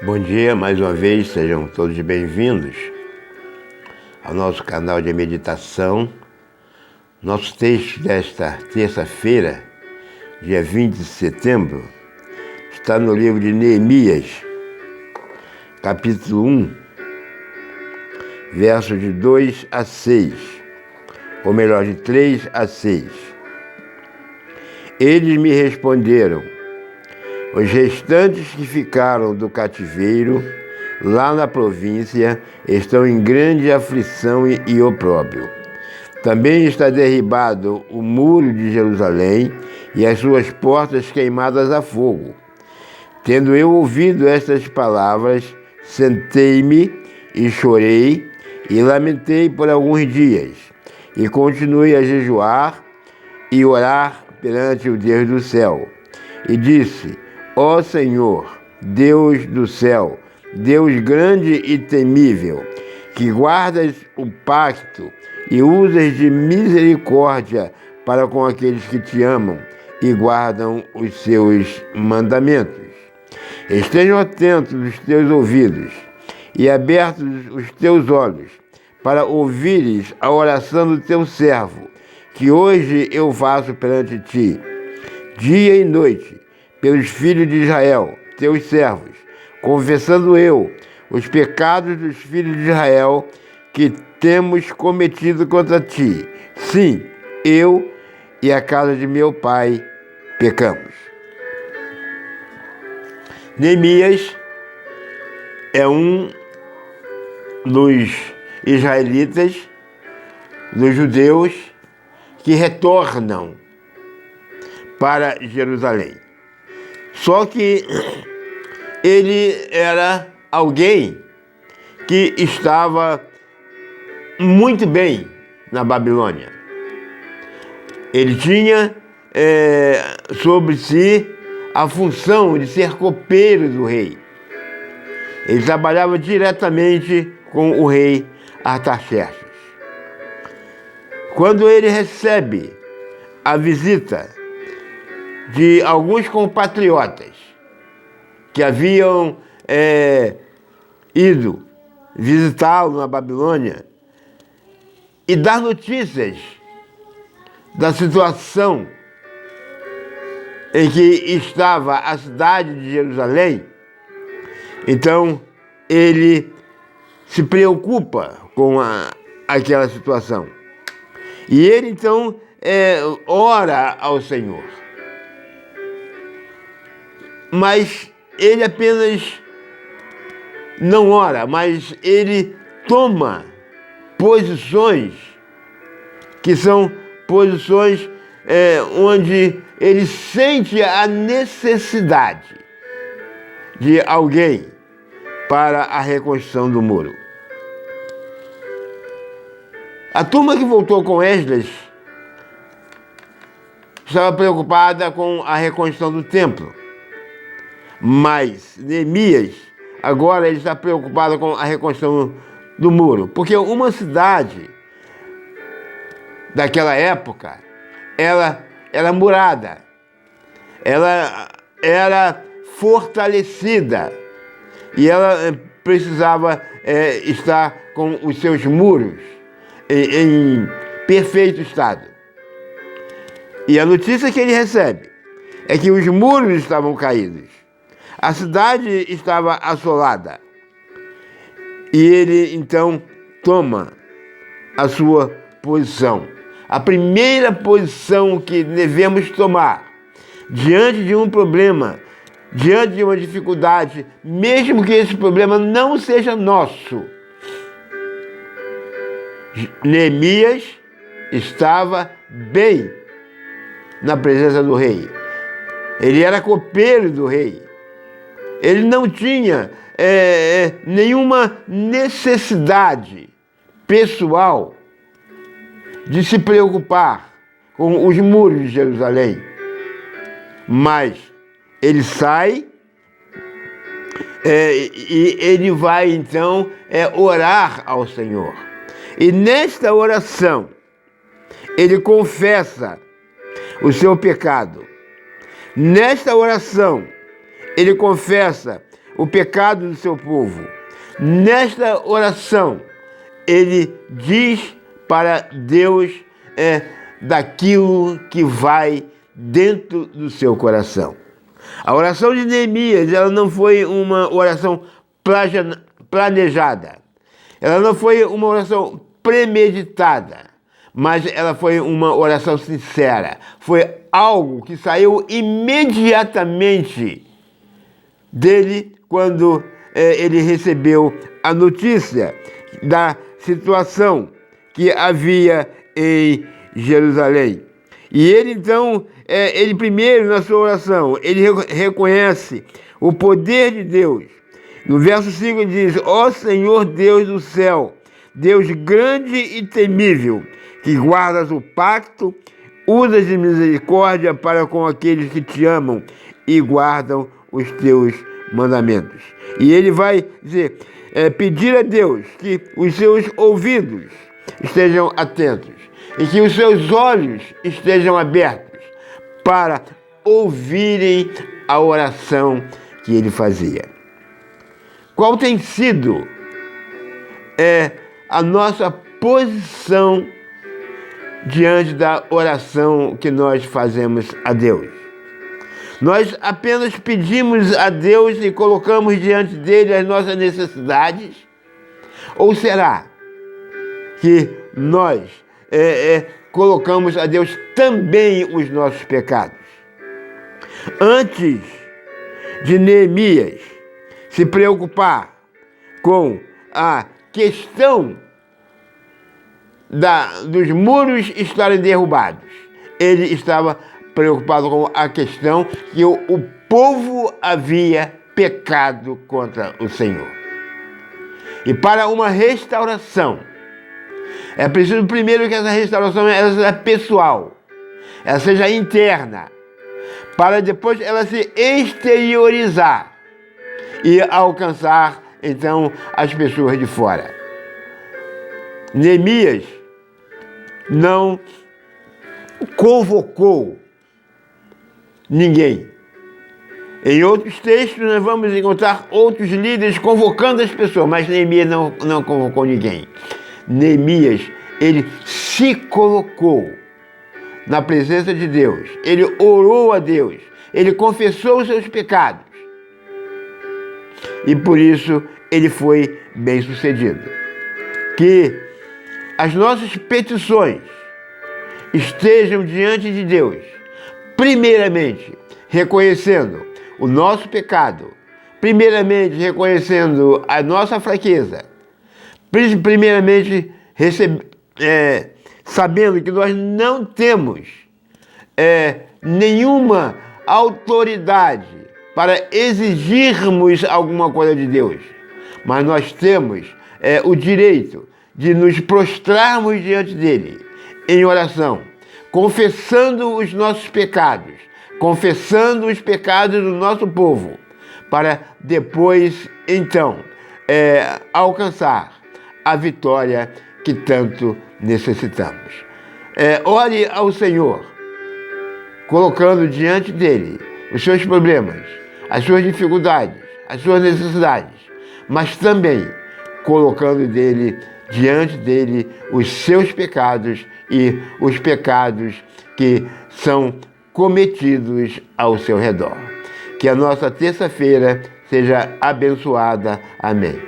Bom dia, mais uma vez, sejam todos bem-vindos ao nosso canal de meditação. Nosso texto desta terça-feira, dia 20 de setembro, está no livro de Neemias, capítulo 1, versos de 2 a 6, ou melhor, de 3 a 6. Eles me responderam: os restantes que ficaram do cativeiro lá na província estão em grande aflição e opróbrio. Também está derribado o muro de Jerusalém e as suas portas queimadas a fogo. Tendo eu ouvido estas palavras, sentei-me e chorei e lamentei por alguns dias, e continuei a jejuar e orar perante o Deus do céu. E disse: ó Senhor, Deus do céu, Deus grande e temível, que guardas o pacto e usas de misericórdia para com aqueles que te amam e guardam os seus mandamentos. Estejam atentos os teus ouvidos e abertos os teus olhos para ouvires a oração do teu servo, que hoje eu faço perante ti, dia e noite, pelos filhos de Israel, teus servos, confessando eu os pecados dos filhos de Israel que temos cometido contra ti. Sim, eu e a casa de meu pai pecamos. Neemias é um dos israelitas, dos judeus, que retornam para Jerusalém. Só que ele era alguém que estava muito bem na Babilônia. Ele tinha sobre si a função de ser copeiro do rei. Ele trabalhava diretamente com o rei Artaxerxes. Quando ele recebe a visita de alguns compatriotas que haviam ido visitá-lo na Babilônia e dar notícias da situação em que estava a cidade de Jerusalém, então ele se preocupa com aquela situação. E ele então ora ao Senhor. Mas ele apenas não ora, mas ele toma posições que são posições onde ele sente a necessidade de alguém para a reconstrução do muro. A turma que voltou com Esdras estava preocupada com a reconstrução do templo. Mas Neemias, agora ele está preocupado com a reconstrução do muro. Porque uma cidade daquela época, ela era murada. Ela era fortalecida. E ela precisava estar com os seus muros em perfeito estado. E a notícia que ele recebe é que os muros estavam caídos. A cidade estava assolada. E ele, então, toma a sua posição. A primeira posição que devemos tomar diante de um problema, diante de uma dificuldade, mesmo que esse problema não seja nosso. Neemias estava bem na presença do rei. Ele era copeiro do rei. Ele não tinha nenhuma necessidade pessoal de se preocupar com os muros de Jerusalém. Mas ele sai e ele vai então orar ao Senhor. E nesta oração, ele confessa o seu pecado. Nesta oração, ele confessa o pecado do seu povo. Nesta oração, ele diz para Deus daquilo que vai dentro do seu coração. A oração de Neemias, ela não foi uma oração planejada. Ela não foi uma oração premeditada, mas ela foi uma oração sincera. Foi algo que saiu imediatamente dele quando ele recebeu a notícia da situação que havia em Jerusalém. E ele então, ele primeiro na sua oração, ele reconhece o poder de Deus. No verso 5 ele diz: ó Senhor Deus do céu, Deus grande e temível, que guardas o pacto, usas de misericórdia para com aqueles que te amam e guardam os teus mandamentos. E ele vai dizer, pedir a Deus que os seus ouvidos estejam atentos e que os seus olhos estejam abertos para ouvirem a oração que ele fazia. Qual tem sido a nossa posição diante da oração que nós fazemos a Deus? Nós apenas pedimos a Deus e colocamos diante dele as nossas necessidades? Ou será que nós colocamos a Deus também os nossos pecados? Antes de Neemias se preocupar com a questão dos muros estarem derrubados, ele estava preocupado com a questão que o povo havia pecado contra o Senhor. E para uma restauração, é preciso primeiro que essa restauração ela seja pessoal, ela seja interna, para depois ela se exteriorizar e alcançar, então, as pessoas de fora. Neemias não convocou ninguém. Em outros textos nós vamos encontrar outros líderes convocando as pessoas, mas Neemias não convocou ninguém. Neemias, ele se colocou na presença de Deus, ele orou a Deus, ele confessou os seus pecados e por isso ele foi bem sucedido. Que as nossas petições estejam diante de Deus, primeiramente reconhecendo o nosso pecado, primeiramente reconhecendo a nossa fraqueza, primeiramente sabendo que nós não temos nenhuma autoridade para exigirmos alguma coisa de Deus, mas nós temos o direito de nos prostrarmos diante dele em oração, confessando os nossos pecados, confessando os pecados do nosso povo, para depois, então, alcançar a vitória que tanto necessitamos. Ore ao Senhor, colocando diante dele os seus problemas, as suas dificuldades, as suas necessidades, mas também colocando diante dele os seus pecados e os pecados que são cometidos ao seu redor. Que a nossa terça-feira seja abençoada. Amém.